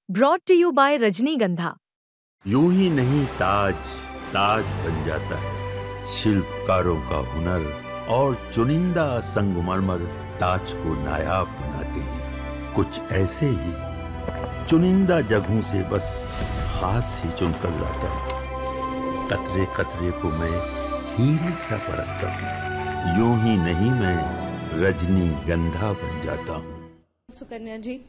Brought to you by रजनीगंधा। यूं ही नहीं ताज बन जाता है। शिल्पकारों का हुनर और चुनिंदा संगमरमर ताज को नायाब बनाते हैं। कुछ ऐसे ही चुनिंदा जगहों से बस खास ही चुनकर लाता हूँ। कतरे कतरे को मैं हीरे सा परखता हूँ। यूं ही नहीं मैं रजनीगंधा बन जाता हूँ। सुकन्या जी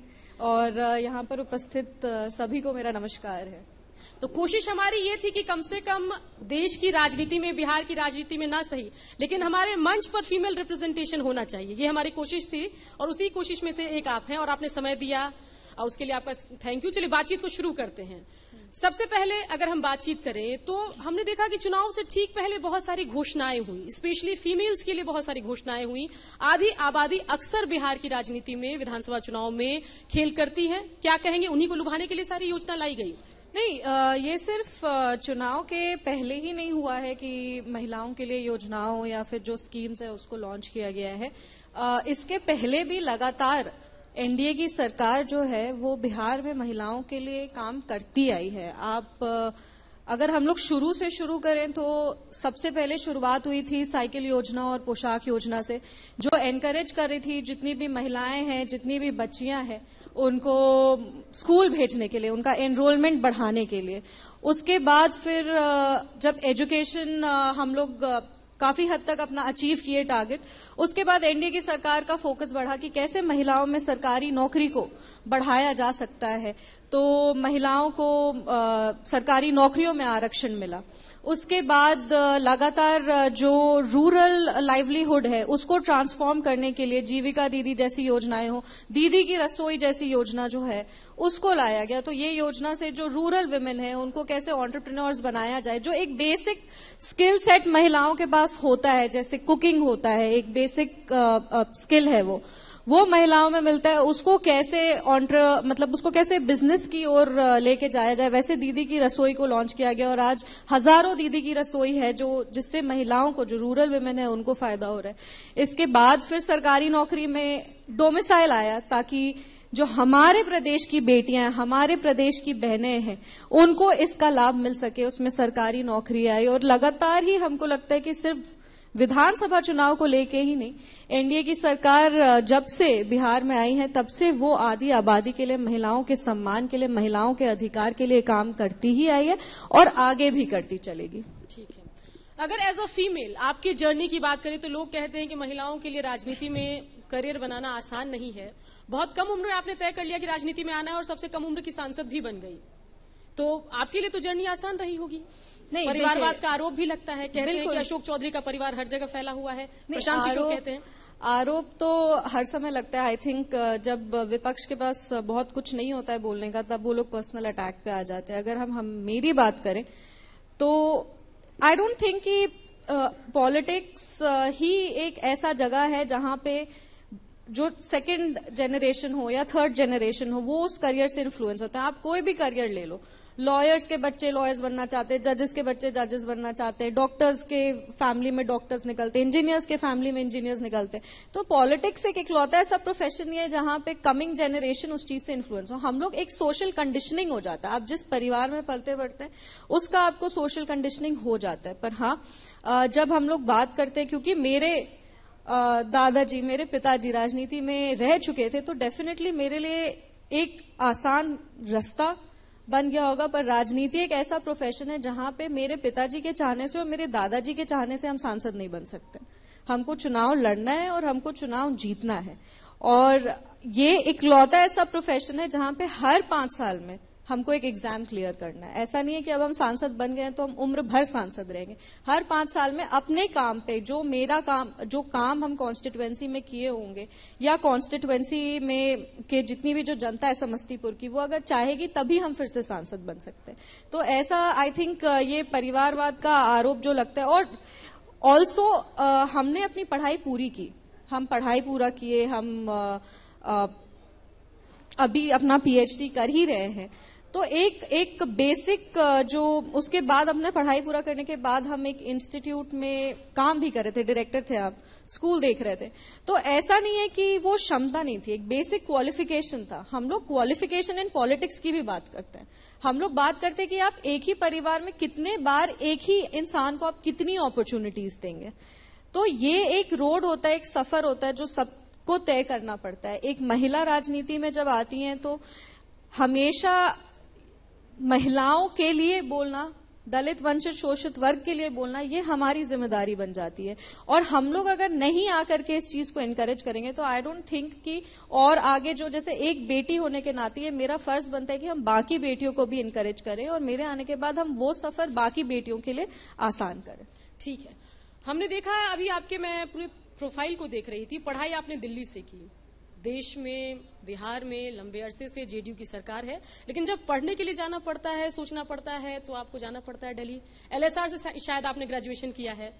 और यहाँ पर उपस्थित सभी को मेरा नमस्कार है। तो कोशिश हमारी ये थी कि कम से कम देश की राजनीति में, बिहार की राजनीति में ना सही, लेकिन हमारे मंच पर फीमेल रिप्रेजेंटेशन होना चाहिए, ये हमारी कोशिश थी और उसी कोशिश में से एक आप हैं और आपने समय दिया और उसके लिए आपका थैंक यू। चलिए बातचीत को शुरू करते हैं। सबसे पहले अगर हम बातचीत करें तो हमने देखा कि चुनाव से ठीक पहले बहुत सारी घोषणाएं हुई, स्पेशली फीमेल्स के लिए बहुत सारी घोषणाएं हुई। आधी आबादी अक्सर बिहार की राजनीति में, विधानसभा चुनाव में खेल करती है। क्या कहेंगे, उन्हीं को लुभाने के लिए सारी योजना लाई गई? नहीं, ये सिर्फ चुनाव के पहले ही नहीं हुआ है कि महिलाओं के लिए योजनाओं या फिर जो स्कीम्स है उसको लॉन्च किया गया है। इसके पहले भी लगातार एनडीए की सरकार जो है वो बिहार में महिलाओं के लिए काम करती आई है। अगर हम लोग शुरू से शुरू करें तो सबसे पहले शुरुआत हुई थी साइकिल योजना और पोशाक योजना से, जो एनकरेज कर रही थी जितनी भी महिलाएं हैं, जितनी भी बच्चियां हैं, उनको स्कूल भेजने के लिए, उनका एनरोलमेंट बढ़ाने के लिए। उसके बाद फिर जब एजुकेशन हम लोग काफी हद तक अपना अचीव किए टारगेट, उसके बाद एनडीए की सरकार का फोकस बढ़ा कि कैसे महिलाओं में सरकारी नौकरी को बढ़ाया जा सकता है। तो महिलाओं को सरकारी नौकरियों में आरक्षण मिला। उसके बाद लगातार जो रूरल लाइवलीहुड है उसको ट्रांसफॉर्म करने के लिए जीविका दीदी जैसी योजनाएं हो, दीदी की रसोई जैसी योजना जो है उसको लाया गया। तो ये योजना से जो रूरल वुमेन है उनको कैसे एंटरप्रेन्योर्स बनाया जाए, जो एक बेसिक स्किल सेट महिलाओं के पास होता है, जैसे कुकिंग होता है, एक बेसिक स्किल है वो महिलाओं में मिलता है, उसको कैसे उसको कैसे बिजनेस की ओर लेके जाया जाए। वैसे दीदी की रसोई को लॉन्च किया गया और आज हजारों दीदी की रसोई है जिससे महिलाओं को, जो रूरल वुमेन है, उनको फायदा हो रहा है। इसके बाद फिर सरकारी नौकरी में डोमिसाइल आया ताकि जो हमारे प्रदेश की बेटियां, हमारे प्रदेश की बहनें हैं, उनको इसका लाभ मिल सके। उसमें सरकारी नौकरी आई और लगातार ही हमको लगता है कि सिर्फ विधानसभा चुनाव को लेके ही नहीं, एनडीए की सरकार जब से बिहार में आई है तब से वो आधी आबादी के लिए, महिलाओं के सम्मान के लिए, महिलाओं के अधिकार के लिए काम करती ही आई है और आगे भी करती चलेगी। ठीक है। अगर एज अ फीमेल आपकी जर्नी की बात करें तो लोग कहते हैं कि महिलाओं के लिए राजनीति में करियर बनाना आसान नहीं है। बहुत कम उम्र में आपने तय कर लिया कि राजनीति में आना है और सबसे कम उम्र की सांसद भी बन गई, तो आपके लिए तो जर्नी आसान रही होगी। नहीं, परिवारवाद का आरोप भी लगता है, कहते हैं कि अशोक चौधरी का परिवार हर जगह फैला हुआ है। प्रशांत किशोर कहते हैं आरोप तो हर समय लगता है। आई थिंक जब विपक्ष के पास बहुत कुछ नहीं होता है बोलने का, तब वो लोग पर्सनल अटैक पे आ जाते हैं। अगर हम मेरी बात करें तो आई डोंट थिंक कि पॉलिटिक्स ही एक ऐसा जगह है जहां पे जो सेकंड जनरेशन हो या थर्ड जनरेशन हो वो उस करियर से इन्फ्लुएंस होता है। आप कोई भी करियर ले लो, लॉयर्स के बच्चे लॉयर्स बनना चाहते हैं, जजेस के बच्चे जजेस बनना चाहते हैं, डॉक्टर्स के फैमिली में डॉक्टर्स निकलते हैं, इंजीनियर्स के फैमिली में इंजीनियर्स निकलते हैं। तो पॉलिटिक्स एक इकलौता ऐसा प्रोफेशन ही है जहां पे कमिंग जनरेशन उस चीज से इन्फ्लुएंस हो। हम लोग एक सोशल कंडीशनिंग हो जाता है। आप जिस परिवार में पलते बढ़ते हैं उसका आपको सोशल कंडीशनिंग हो जाता है। पर हाँ, जब हम लोग बात करते हैं, क्योंकि मेरे दादाजी, मेरे पिताजी राजनीति में रह चुके थे, तो डेफिनेटली मेरे लिए एक आसान रास्ता बन गया होगा। पर राजनीति एक ऐसा प्रोफेशन है जहां पे मेरे पिताजी के चाहने से और मेरे दादाजी के चाहने से हम सांसद नहीं बन सकते। हमको चुनाव लड़ना है और हमको चुनाव जीतना है। और ये इकलौता ऐसा प्रोफेशन है जहां पे हर 5 साल में हमको एक एग्जाम क्लियर करना है। ऐसा नहीं है कि अब हम सांसद बन गए तो हम उम्र भर सांसद रहेंगे। हर 5 साल में अपने काम पे, जो काम हम कॉन्स्टिट्युएंसी में किए होंगे या कॉन्स्टिट्युएंसी में के जितनी भी जो जनता है समस्तीपुर की, वो अगर चाहेगी तभी हम फिर से सांसद बन सकते हैं। तो ऐसा आई थिंक ये परिवारवाद का आरोप जो लगता है। और ऑल्सो हमने अपनी पढ़ाई पूरी की, हम पढ़ाई पूरा किए, हम अभी अपना पीएचडी कर ही रहे हैं। तो एक बेसिक जो उसके बाद अपने पढ़ाई पूरा करने के बाद हम एक इंस्टीट्यूट में काम भी कर रहे थे, डायरेक्टर थे आप, स्कूल देख रहे थे। तो ऐसा नहीं है कि वो क्षमता नहीं थी, एक बेसिक क्वालिफिकेशन था। हम लोग क्वालिफिकेशन इन पॉलिटिक्स की भी बात करते हैं। हम लोग बात करते हैं कि आप एक ही परिवार में कितने बार एक ही इंसान को आप कितनी अपॉर्चुनिटीज देंगे। तो ये एक रोड होता है, एक सफर होता है जो सबको तय करना पड़ता है। एक महिला राजनीति में जब आती हैं तो हमेशा महिलाओं के लिए बोलना, दलित वंचित शोषित वर्ग के लिए बोलना, ये हमारी जिम्मेदारी बन जाती है। और हम लोग अगर नहीं आकर के इस चीज को एनकरेज करेंगे तो आई डोंट थिंक कि और आगे जो, जैसे एक बेटी होने के नाते ये मेरा फर्ज बनता है कि हम बाकी बेटियों को भी एनकरेज करें और मेरे आने के बाद हम वो सफर बाकी बेटियों के लिए आसान करें। ठीक है, हमने देखा है, अभी आपके मैं पूरे प्रोफाइल को देख रही थी, पढ़ाई आपने दिल्ली से की। देश में, बिहार में लंबे अरसे से जेडीयू की सरकार है, लेकिन जब पढ़ने के लिए जाना पड़ता है, सोचना पड़ता है, तो आपको जाना पड़ता है दिल्ली। एलएसआर से शायद आपने ग्रेजुएशन किया है,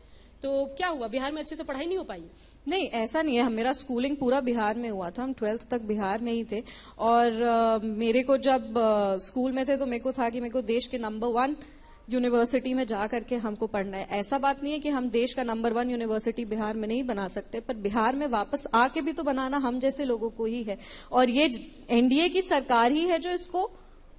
तो क्या हुआ, बिहार में अच्छे से पढ़ाई नहीं हो पाई? नहीं, ऐसा नहीं है। मेरा स्कूलिंग पूरा बिहार में हुआ था, हम 12th तक बिहार में ही थे। और मेरे को जब स्कूल में थे तो मेरे को था कि मेरे को देश के नंबर 1 यूनिवर्सिटी में जा करके हमको पढ़ना है। ऐसा बात नहीं है कि हम देश का नंबर 1 यूनिवर्सिटी बिहार में नहीं बना सकते, पर बिहार में वापस आके भी तो बनाना हम जैसे लोगों को ही है। और ये एनडीए की सरकार ही है जो इसको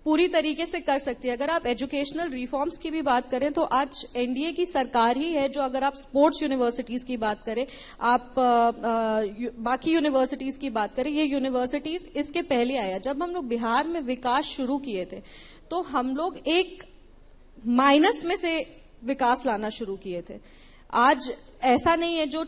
पूरी तरीके से कर सकती है। अगर आप एजुकेशनल रिफॉर्म्स की भी बात करें तो आज एनडीए की सरकार ही है जो, अगर आप स्पोर्ट्स यूनिवर्सिटीज की बात करें, आप बाकी यूनिवर्सिटीज की बात करें, ये यूनिवर्सिटीज इसके पहले आया। जब हम लोग बिहार में विकास शुरू किए थे तो हम लोग एक माइनस में से विकास लाना शुरू किए थे। आज ऐसा नहीं है, जो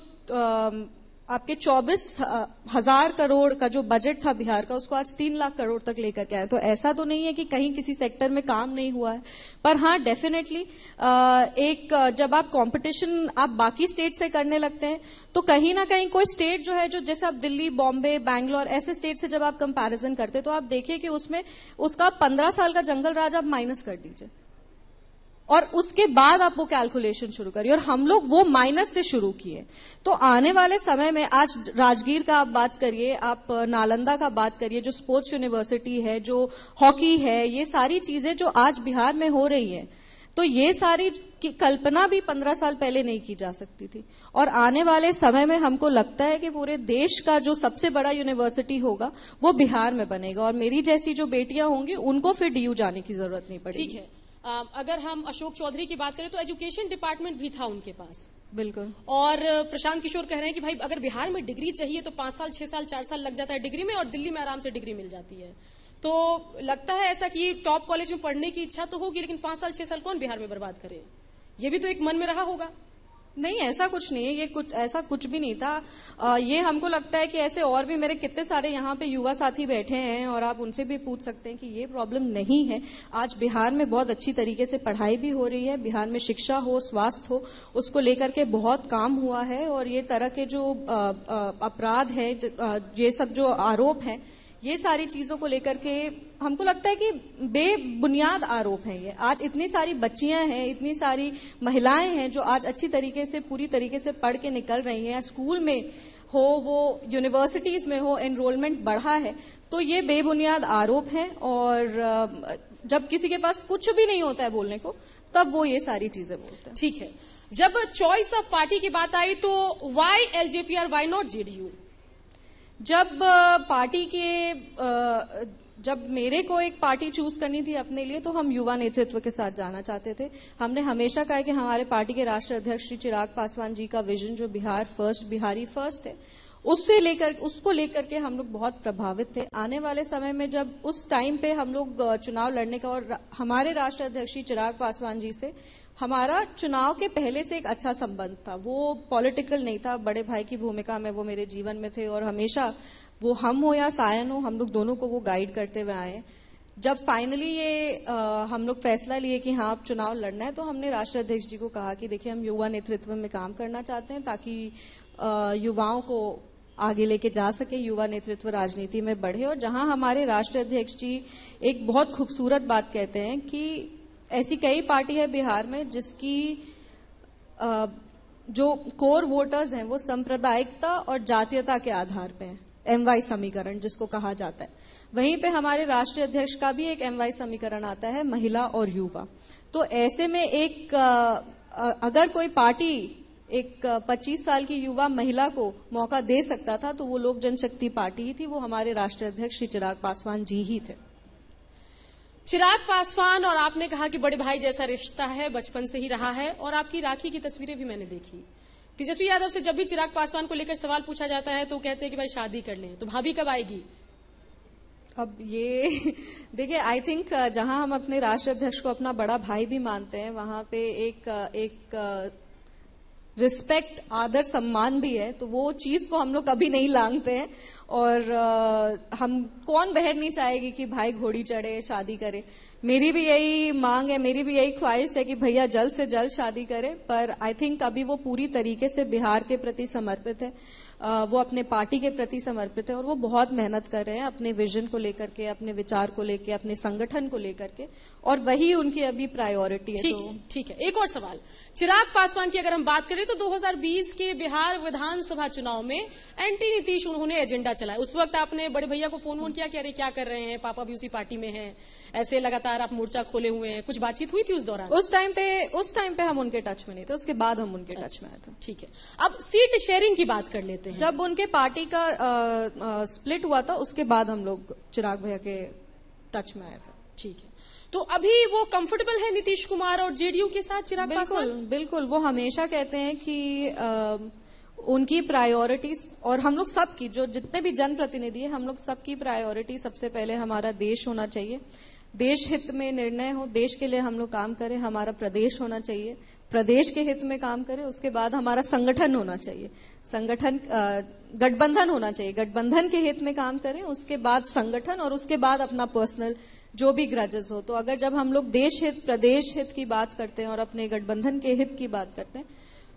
आपके 24,000 करोड़ का जो बजट था बिहार का, उसको आज 3 लाख करोड़ तक लेकर के आए। तो ऐसा तो नहीं है कि कहीं किसी सेक्टर में काम नहीं हुआ है, पर हाँ डेफिनेटली एक जब आप कंपटीशन आप बाकी स्टेट से करने लगते हैं तो कहीं ना कहीं कोई स्टेट जो है, जो जैसे आप दिल्ली, बॉम्बे, बैंगलोर ऐसे स्टेट से जब आप कंपैरिजन करते हैं तो आप देखिए कि उसमें उसका 15 साल का जंगल राज आप माइनस कर दीजिए और उसके बाद आप वो कैलकुलेशन शुरू करिए। और हम लोग वो माइनस से शुरू किए। तो आने वाले समय में आज राजगीर का आप बात करिए, आप नालंदा का बात करिए, जो स्पोर्ट्स यूनिवर्सिटी है, जो हॉकी है, ये सारी चीजें जो आज बिहार में हो रही हैं, तो ये सारी की कल्पना भी 15 साल पहले नहीं की जा सकती थी। और आने वाले समय में हमको लगता है कि पूरे देश का जो सबसे बड़ा यूनिवर्सिटी होगा वो बिहार में बनेगा। और मेरी जैसी जो बेटियां होंगी उनको फिर डीयू जाने की जरूरत नहीं पड़ेगी। ठीक है, अगर हम अशोक चौधरी की बात करें तो एजुकेशन डिपार्टमेंट भी था उनके पास। बिल्कुल। और प्रशांत किशोर कह रहे हैं कि भाई अगर बिहार में डिग्री चाहिए तो 5 साल, 6 साल, 4 साल लग जाता है डिग्री में, और दिल्ली में आराम से डिग्री मिल जाती है। तो लगता है ऐसा कि टॉप कॉलेज में पढ़ने की इच्छा तो होगी, लेकिन 5 साल 6 साल कौन बिहार में बर्बाद करे? ये भी तो एक मन में रहा होगा। नहीं, ऐसा कुछ नहीं है, ये कुछ ऐसा कुछ भी नहीं था। ये हमको लगता है कि ऐसे और भी मेरे कितने सारे यहाँ पे युवा साथी बैठे हैं और आप उनसे भी पूछ सकते हैं कि ये प्रॉब्लम नहीं है। आज बिहार में बहुत अच्छी तरीके से पढ़ाई भी हो रही है, बिहार में शिक्षा हो, स्वास्थ्य हो, उसको लेकर के बहुत काम हुआ है। और ये तरह के जो अपराध है, ये सब जो आरोप है, ये सारी चीजों को लेकर के हमको लगता है कि बेबुनियाद आरोप हैं ये। आज इतनी सारी बच्चियां हैं, इतनी सारी महिलाएं हैं जो आज अच्छी तरीके से, पूरी तरीके से पढ़ के निकल रही हैं। स्कूल में हो, वो यूनिवर्सिटीज में हो, एनरोलमेंट बढ़ा है। तो ये बेबुनियाद आरोप हैं। और जब किसी के पास कुछ भी नहीं होता है बोलने को, तब वो ये सारी चीजें बोलते हैं। ठीक है, जब चॉइस ऑफ पार्टी की बात आई तो वाई एलजेपी और वाई नॉट जेडीयू? जब पार्टी के जब मेरे को एक पार्टी चूज करनी थी अपने लिए तो हम युवा नेतृत्व के साथ जाना चाहते थे। हमने हमेशा कहा कि हमारे पार्टी के राष्ट्रीय अध्यक्ष श्री चिराग पासवान जी का विजन जो बिहार फर्स्ट, बिहारी फर्स्ट है, उसको लेकर के हम लोग बहुत प्रभावित थे। आने वाले समय में जब उस टाइम पे हम लोग चुनाव लड़ने का, और हमारे राष्ट्रीय अध्यक्ष श्री चिराग पासवान जी से हमारा चुनाव के पहले से एक अच्छा संबंध था, वो पॉलिटिकल नहीं था, बड़े भाई की भूमिका में वो मेरे जीवन में थे और हमेशा वो हम हो या सायन हो, हम लोग दोनों को वो गाइड करते हुए आए। जब फाइनली ये हम लोग फैसला लिए कि हाँ अब चुनाव लड़ना है, तो हमने राष्ट्रीय अध्यक्ष जी को कहा कि देखिए हम युवा नेतृत्व में काम करना चाहते हैं ताकि युवाओं को आगे लेके जा सके, युवा नेतृत्व राजनीति में बढ़े। और जहां हमारे राष्ट्रीय अध्यक्ष जी एक बहुत खूबसूरत बात कहते हैं कि ऐसी कई पार्टी है बिहार में जिसकी जो कोर वोटर्स हैं वो सांप्रदायिकता और जातीयता के आधार पे हैं, MY समीकरण जिसको कहा जाता है। वहीं पे हमारे राष्ट्रीय अध्यक्ष का भी एक MY समीकरण आता है, महिला और युवा। तो ऐसे में एक अगर कोई पार्टी एक 25 साल की युवा महिला को मौका दे सकता था तो वो लोक जनशक्ति पार्टी ही थी, वो हमारे राष्ट्रीय अध्यक्ष श्री चिराग पासवान जी ही थे। चिराग पासवान, और आपने कहा कि बड़े भाई जैसा रिश्ता है, बचपन से ही रहा है, और आपकी राखी की तस्वीरें भी मैंने देखी। तेजस्वी यादव से जब भी चिराग पासवान को लेकर सवाल पूछा जाता है तो कहते हैं कि भाई शादी कर लें, तो भाभी कब आएगी? अब ये देखिए, आई थिंक जहां हम अपने राष्ट्रीय अध्यक्ष को अपना बड़ा भाई भी मानते हैं, वहां पे एक रिस्पेक्ट, आदर, सम्मान भी है, तो वो चीज को हम लोग कभी नहीं लांघते हैं। और हम कौन बहन नहीं चाहेगी कि भाई घोड़ी चढ़े, शादी करे। मेरी भी यही मांग है, मेरी भी यही ख्वाहिश है कि भैया जल्द से जल्द शादी करें, पर आई थिंक अभी वो पूरी तरीके से बिहार के प्रति समर्पित है, वो अपने पार्टी के प्रति समर्पित है, और वो बहुत मेहनत कर रहे हैं अपने विजन को लेकर के, अपने विचार को लेकर, अपने संगठन को लेकर के, और वही उनकी अभी प्रायोरिटी है। ठीक है। एक और सवाल, चिराग पासवान की अगर हम बात करें तो 2020 के बिहार विधानसभा चुनाव में एंटी नीतीश उन्होंने एजेंडा चलाया। उस वक्त आपने बड़े भैया को फोन किया कि अरे क्या कर रहे हैं, पापा भी उसी पार्टी में हैं, ऐसे लगातार आप मोर्चा खोले हुए हैं, कुछ बातचीत हुई थी उस दौरान? उस टाइम पे हम उनके टच में नहीं थे, उसके बाद हम उनके टच में आए थे। ठीक है, अब सीट शेयरिंग की बात कर लेते हैं। जब उनके पार्टी का स्प्लिट हुआ था उसके बाद हम लोग चिराग भैया के टच में आए थे। ठीक है, तो अभी वो कंफर्टेबल है नीतीश कुमार और जेडीयू के साथ चिराग पासवान? बिल्कुल, वो हमेशा कहते हैं कि उनकी प्रायोरिटीज, और हम लोग सबकी, जो जितने भी जनप्रतिनिधि है, हम लोग सबकी प्रायोरिटी सबसे पहले हमारा देश होना चाहिए, देश हित में निर्णय हो, देश के लिए हम लोग काम करें, हमारा प्रदेश होना चाहिए, प्रदेश के हित में काम करें, उसके बाद हमारा संगठन होना चाहिए, संगठन गठबंधन होना चाहिए, गठबंधन के हित में काम करें, उसके बाद संगठन, और उसके बाद अपना पर्सनल जो भी ग्रजेस हो। तो अगर जब हम लोग देश हित, प्रदेश हित की बात करते हैं और अपने गठबंधन के हित की बात करते हैं,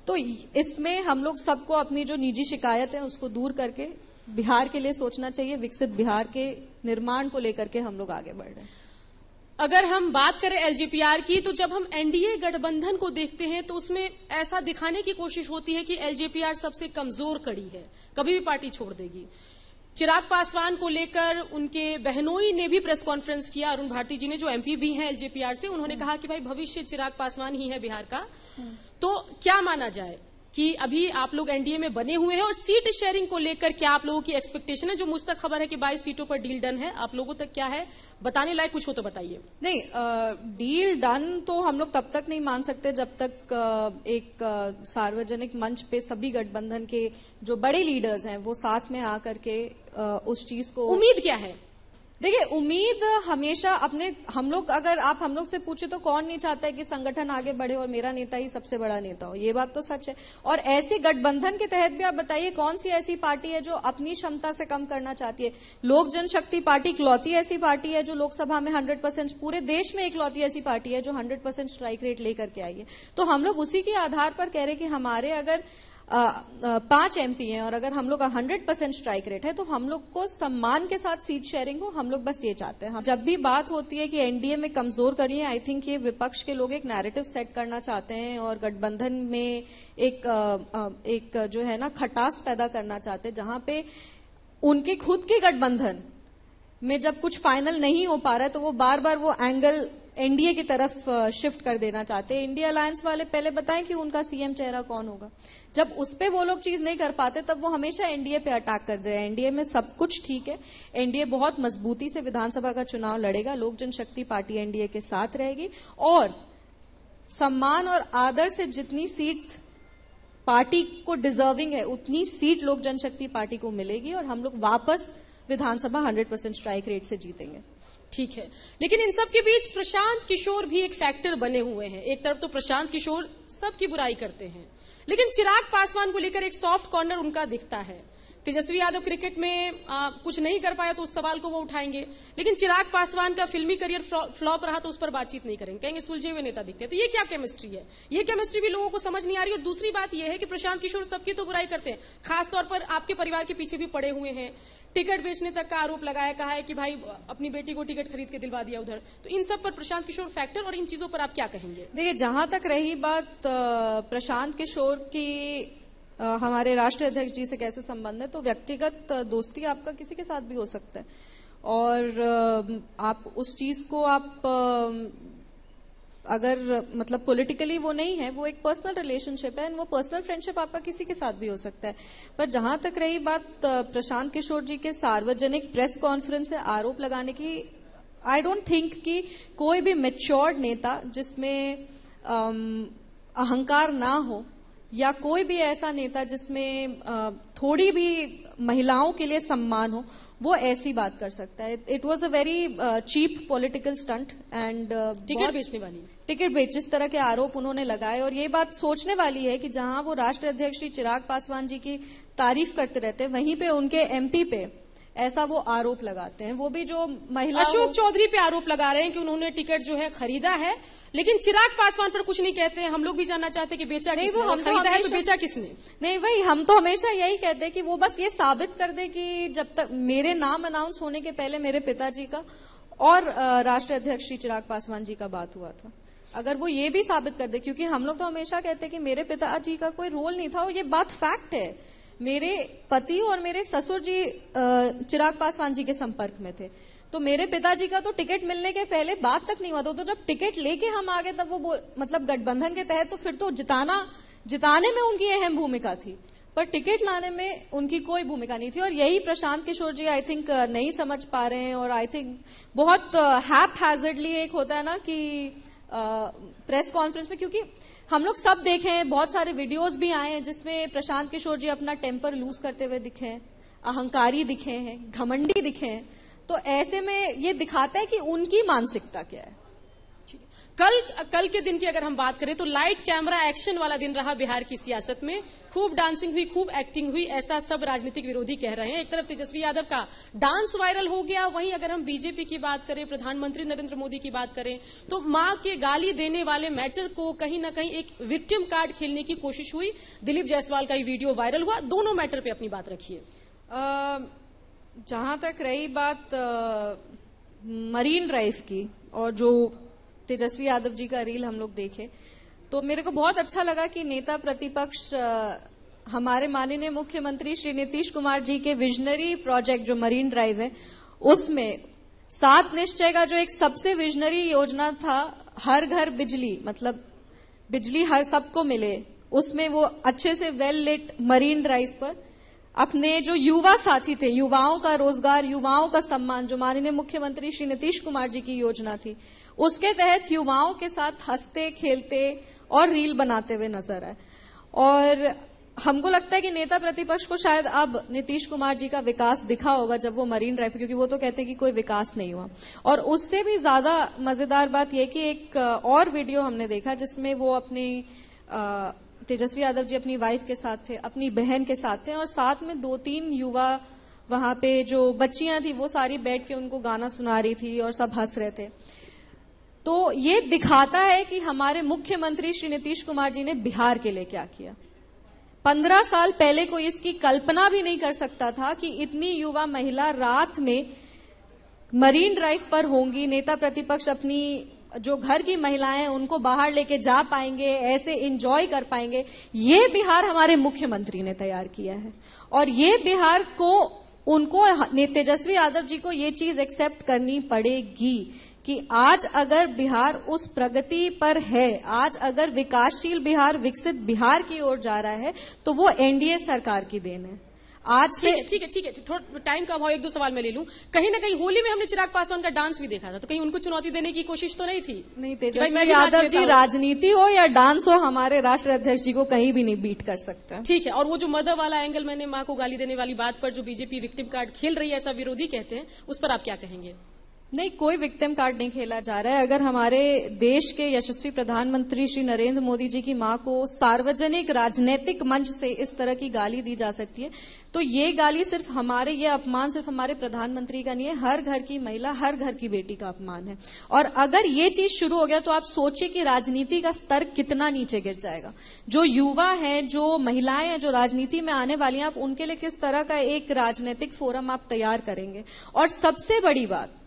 तो इसमें हम लोग सबको अपनी जो निजी शिकायत है उसको दूर करके बिहार के लिए सोचना चाहिए, विकसित बिहार के निर्माण को लेकर के हम लोग आगे बढ़ रहे हैं। अगर हम बात करें एलजेपीआर की, तो जब हम एनडीए गठबंधन को देखते हैं तो उसमें ऐसा दिखाने की कोशिश होती है कि एलजेपीआर सबसे कमजोर कड़ी है, कभी भी पार्टी छोड़ देगी। चिराग पासवान को लेकर उनके बहनोई ने भी प्रेस कॉन्फ्रेंस किया, अरुण भारती जी ने, जो एमपी भी हैं एलजेपीआर से, उन्होंने कहा कि भाई भविष्य चिराग पासवान ही है बिहार का। तो क्या माना जाए कि अभी आप लोग एनडीए में बने हुए हैं, और सीट शेयरिंग को लेकर क्या आप लोगों की एक्सपेक्टेशन है? जो मुझ तक खबर है कि 22 सीटों पर डील डन है, आप लोगों तक क्या है? बताने लायक कुछ हो तो बताइए। नहीं, डील डन तो हम लोग तब तक नहीं मान सकते जब तक एक सार्वजनिक मंच पे सभी गठबंधन के जो बड़े लीडर्स हैं वो साथ में आकर के उस चीज को। उम्मीद क्या है? देखिए, उम्मीद हमेशा हम लोग अगर आप हम लोग से पूछे तो कौन नहीं चाहता है कि संगठन आगे बढ़े और मेरा नेता ही सबसे बड़ा नेता हो, ये बात तो सच है। और ऐसे गठबंधन के तहत भी आप बताइए कौन सी ऐसी पार्टी है जो अपनी क्षमता से कम करना चाहती है? लोक जनशक्ति पार्टी इकलौती ऐसी पार्टी है जो लोकसभा में 100%, पूरे देश में इकलौती ऐसी पार्टी है जो 100% स्ट्राइक रेट लेकर के आई है। तो हम लोग उसी के आधार पर कह रहे कि हमारे अगर 5 एमपी हैं और अगर हम लोग 100% स्ट्राइक रेट है तो हम लोग को सम्मान के साथ सीट शेयरिंग हो, हम लोग बस ये चाहते हैं। जब भी बात होती है कि एनडीए में कमजोर करी है, आई थिंक ये विपक्ष के लोग एक नैरेटिव सेट करना चाहते हैं और गठबंधन में एक जो है ना खटास पैदा करना चाहते हैं, जहां पे उनके खुद के गठबंधन में जब कुछ फाइनल नहीं हो पा रहा है तो वो बार बार वो एंगल एनडीए की तरफ शिफ्ट कर देना चाहते हैं। इंडिया अलायंस वाले पहले बताएं कि उनका सीएम चेहरा कौन होगा। जब उस पे वो लोग चीज नहीं कर पाते तब वो हमेशा एनडीए पे अटैक कर दे रहे हैं। एनडीए में सब कुछ ठीक है, एनडीए बहुत मजबूती से विधानसभा का चुनाव लड़ेगा, लोक जनशक्ति पार्टी एनडीए के साथ रहेगी और सम्मान और आदर से जितनी सीट पार्टी को डिजर्विंग है उतनी सीट लोक जनशक्ति पार्टी को मिलेगी और हम लोग वापस विधानसभा 100% स्ट्राइक रेट से जीतेंगे। ठीक है, लेकिन इन सब के बीच प्रशांत किशोर भी एक फैक्टर बने हुए हैं। एक तरफ तो प्रशांत किशोर सबकी बुराई करते हैं, लेकिन चिराग पासवान को लेकर एक सॉफ्ट कॉर्नर उनका दिखता है। तेजस्वी यादव क्रिकेट में कुछ नहीं कर पाया तो उस सवाल को वो उठाएंगे, लेकिन चिराग पासवान का फिल्मी करियर फ्लॉप रहा तो उस पर बातचीत नहीं करेंगे, कहेंगे सुलझे हुए नेता दिखते हैं। तो ये क्या केमिस्ट्री है? ये केमिस्ट्री भी लोगों को समझ नहीं आ रही। और दूसरी बात यह है कि प्रशांत किशोर सबकी तो बुराई करते हैं, खासतौर पर आपके परिवार के पीछे भी पड़े हुए हैं, टिकट बेचने तक का आरोप लगाया, कहा है कि भाई अपनी बेटी को टिकट खरीद के दिलवा दिया उधर। तो इन सब पर प्रशांत किशोर फैक्टर और इन चीजों पर आप क्या कहेंगे? देखिए, जहां तक रही बात प्रशांत किशोर की हमारे राष्ट्रीय अध्यक्ष जी से कैसे संबंध है, तो व्यक्तिगत दोस्ती आपका किसी के साथ भी हो सकता है और आप उस चीज को आप अगर मतलब पॉलिटिकली वो नहीं है, वो एक पर्सनल रिलेशनशिप है, एंड वो पर्सनल फ्रेंडशिप आपका किसी के साथ भी हो सकता है। पर जहां तक रही बात प्रशांत किशोर जी के सार्वजनिक प्रेस कॉन्फ्रेंस से आरोप लगाने की, आई डोंट थिंक कि कोई भी मैच्योर्ड नेता जिसमें अहंकार ना हो, या कोई भी ऐसा नेता जिसमें थोड़ी भी महिलाओं के लिए सम्मान हो, वो ऐसी बात कर सकता है। It was a very cheap political stunt and ticket बेचने वाली टिकट बेच जिस तरह के आरोप उन्होंने लगाए। और ये बात सोचने वाली है कि जहां वो राष्ट्रीय अध्यक्ष श्री चिराग पासवान जी की तारीफ करते रहते हैं, वहीं पे उनके एमपी पे ऐसा वो आरोप लगाते हैं। वो भी जो महिला अशोक चौधरी पे आरोप लगा रहे हैं कि उन्होंने टिकट जो है खरीदा है, लेकिन चिराग पासवान पर कुछ नहीं कहते हैं। हम लोग भी जानना चाहते हैं कि बेचा किसने, वो हम खरीदा है तो बेचा किसने? नहीं, वही हम तो हमेशा यही कहते हैं कि वो बस ये साबित कर दे कि जब तक मेरे नाम अनाउंस होने के पहले मेरे पिताजी का और राष्ट्रीय अध्यक्ष श्री चिराग पासवान जी का बात हुआ था। अगर वो ये भी साबित कर दे, क्योंकि हम लोग तो हमेशा कहते हैं कि मेरे पिताजी का कोई रोल नहीं था, और ये बात फैक्ट है। मेरे पति और मेरे ससुर जी चिराग पासवान जी के संपर्क में थे, तो मेरे पिताजी का तो टिकट मिलने के पहले बात तक नहीं हुआ था। तो जब टिकट लेके हम आ गए, तब वो मतलब गठबंधन के तहत, तो फिर तो जिताने में उनकी अहम भूमिका थी, पर टिकट लाने में उनकी कोई भूमिका नहीं थी। और यही प्रशांत किशोर जी आई थिंक नहीं समझ पा रहे हैं। और आई थिंक बहुत हैपहैजर्डली एक होता है ना कि प्रेस कॉन्फ्रेंस में, क्योंकि हम लोग सब देखे हैं, बहुत सारे वीडियोस भी आए हैं जिसमें प्रशांत किशोर जी अपना टेम्पर लूज करते हुए दिखे हैं, अहंकारी दिखे हैं, घमंडी दिखे हैं। तो ऐसे में ये दिखाता है कि उनकी मानसिकता क्या है। कल के दिन की अगर हम बात करें तो लाइट कैमरा एक्शन वाला दिन रहा बिहार की सियासत में। खूब डांसिंग हुई, खूब एक्टिंग हुई, ऐसा सब राजनीतिक विरोधी कह रहे हैं। एक तरफ तेजस्वी यादव का डांस वायरल हो गया, वहीं अगर हम बीजेपी की बात करें, प्रधानमंत्री नरेंद्र मोदी की बात करें, तो मां के गाली देने वाले मैटर को कहीं ना कहीं एक विक्टिम कार्ड खेलने की कोशिश हुई। दिलीप जायसवाल का ये वीडियो वायरल हुआ। दोनों मैटर पे अपनी बात रखिए। जहां तक रही बात मरीन ड्राइव की, और जो तेजस्वी यादव जी का रील हम लोग देखे, तो मेरे को बहुत अच्छा लगा कि नेता प्रतिपक्ष हमारे माननीय मुख्यमंत्री श्री नीतीश कुमार जी के विजनरी प्रोजेक्ट जो मरीन ड्राइव है, उसमें 7 निश्चय का जो एक सबसे विजनरी योजना था, हर घर बिजली, मतलब बिजली हर सबको मिले, उसमें वो अच्छे से वेल लिट मरीन ड्राइव पर अपने जो युवा साथी थे, युवाओं का रोजगार, युवाओं का सम्मान, जो माननीय मुख्यमंत्री श्री नीतीश कुमार जी की योजना थी, उसके तहत युवाओं के साथ हंसते खेलते और रील बनाते हुए नजर आए। और हमको लगता है कि नेता प्रतिपक्ष को शायद अब नीतीश कुमार जी का विकास दिखा होगा जब वो मरीन ड्राइव, क्योंकि वो तो कहते हैं कि कोई विकास नहीं हुआ। और उससे भी ज्यादा मजेदार बात यह कि एक और वीडियो हमने देखा जिसमें वो अपनी तेजस्वी यादव जी अपनी वाइफ के साथ थे, अपनी बहन के साथ थे, और साथ में 2-3 युवा वहां पे जो बच्चियां थी वो सारी बैठ के उनको गाना सुना रही थी और सब हंस रहे थे। तो ये दिखाता है कि हमारे मुख्यमंत्री श्री नीतीश कुमार जी ने बिहार के लिए क्या किया। 15 साल पहले कोई इसकी कल्पना भी नहीं कर सकता था कि इतनी युवा महिला रात में मरीन ड्राइव पर होंगी, नेता प्रतिपक्ष अपनी जो घर की महिलाएं उनको बाहर लेके जा पाएंगे, ऐसे एंजॉय कर पाएंगे। ये बिहार हमारे मुख्यमंत्री ने तैयार किया है, और ये बिहार को उनको तेजस्वी यादव जी को ये चीज एक्सेप्ट करनी पड़ेगी कि आज अगर बिहार उस प्रगति पर है, आज अगर विकासशील बिहार, विकसित बिहार की ओर जा रहा है, तो वो एनडीए सरकार की देन है। आज से ठीक है, थोड़ा टाइम का अभाव, 1-2 सवाल मैं ले लूं। कहीं ना कहीं होली में हमने चिराग पासवान का डांस भी देखा था, तो कहीं उनको चुनौती देने की कोशिश तो नहीं थी? नहीं, तेजस्वी यादव जी राजनीति हो या डांस हो, हमारे राष्ट्रीय अध्यक्ष जी को कहीं भी नहीं बीट कर सकता। ठीक है। और वो जो मदर वाला एंगल, मैंने मां को गाली देने वाली बात पर जो बीजेपी विक्टिम कार्ड खेल रही है, ऐसा विरोधी कहते हैं, उस पर आप क्या कहेंगे? नहीं, कोई विक्टिम कार्ड नहीं खेला जा रहा है। अगर हमारे देश के यशस्वी प्रधानमंत्री श्री नरेंद्र मोदी जी की मां को सार्वजनिक राजनीतिक मंच से इस तरह की गाली दी जा सकती है, तो ये गाली सिर्फ हमारे, ये अपमान सिर्फ हमारे प्रधानमंत्री का नहीं है, हर घर की महिला, हर घर की बेटी का अपमान है। और अगर ये चीज शुरू हो गया तो आप सोचिए कि राजनीति का स्तर कितना नीचे गिर जाएगा। जो युवा हैं, जो महिलाएं हैं, जो राजनीति में आने वाली हैं, आप उनके लिए किस तरह का एक राजनीतिक फोरम आप तैयार करेंगे। और सबसे बड़ी बात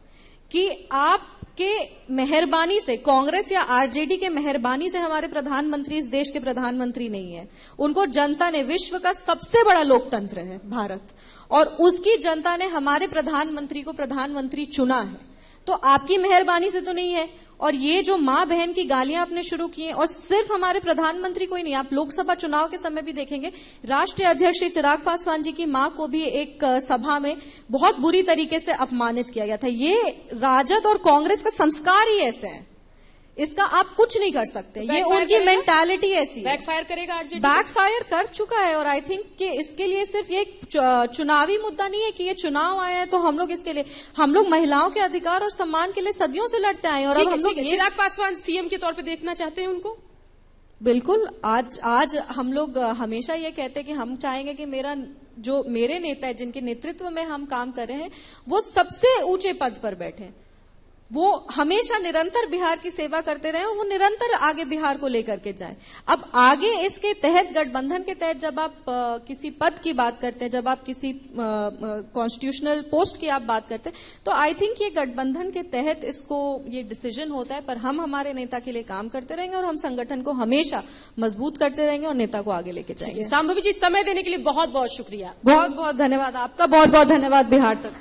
कि आपके मेहरबानी से, कांग्रेस या आरजेडी के मेहरबानी से हमारे प्रधानमंत्री इस देश के प्रधानमंत्री नहीं है। उनको जनता ने, विश्व का सबसे बड़ा लोकतंत्र है भारत, और उसकी जनता ने हमारे प्रधानमंत्री को प्रधानमंत्री चुना है। तो आपकी मेहरबानी से तो नहीं है, और ये जो माँ बहन की गालियां आपने शुरू की हैं, और सिर्फ हमारे प्रधानमंत्री को ही नहीं, आप लोकसभा चुनाव के समय भी देखेंगे राष्ट्रीय अध्यक्ष श्री चिराग पासवान जी की मां को भी एक सभा में बहुत बुरी तरीके से अपमानित किया गया था। ये राजद और कांग्रेस का संस्कार ही ऐसे है, इसका आप कुछ नहीं कर सकते। ये उनकी मेंटालिटी ऐसी है। बैकफायर करेगा आरजेडी, बैकफायर कर चुका है। और आई थिंक कि इसके लिए सिर्फ ये चुनावी मुद्दा नहीं है कि ये चुनाव आया है तो हम लोग इसके लिए, हम लोग महिलाओं के अधिकार और सम्मान के लिए सदियों से लड़ते आए हैं। और अब हम लोग चिराग पासवान सीएम के तौर पे देखना चाहते हैं उनको? बिल्कुल। आज हम लोग हमेशा ये कहते हैं कि हम चाहेंगे कि मेरे नेता है जिनके नेतृत्व में हम काम कर रहे हैं वो सबसे ऊंचे पद पर बैठे, वो हमेशा निरंतर बिहार की सेवा करते रहे, वो निरंतर आगे बिहार को लेकर के जाए। अब आगे इसके तहत, गठबंधन के तहत जब आप किसी पद की बात करते हैं, जब आप किसी कॉन्स्टिट्यूशनल पोस्ट की आप बात करते हैं, तो आई थिंक ये गठबंधन के तहत इसको ये डिसीजन होता है। पर हम हमारे नेता के लिए काम करते रहेंगे और हम संगठन को हमेशा मजबूत करते रहेंगे और नेता को आगे लेके जाएंगे। शांभवी जी, समय देने के लिए बहुत बहुत शुक्रिया। बहुत बहुत धन्यवाद आपका, बहुत बहुत धन्यवाद बिहार तक।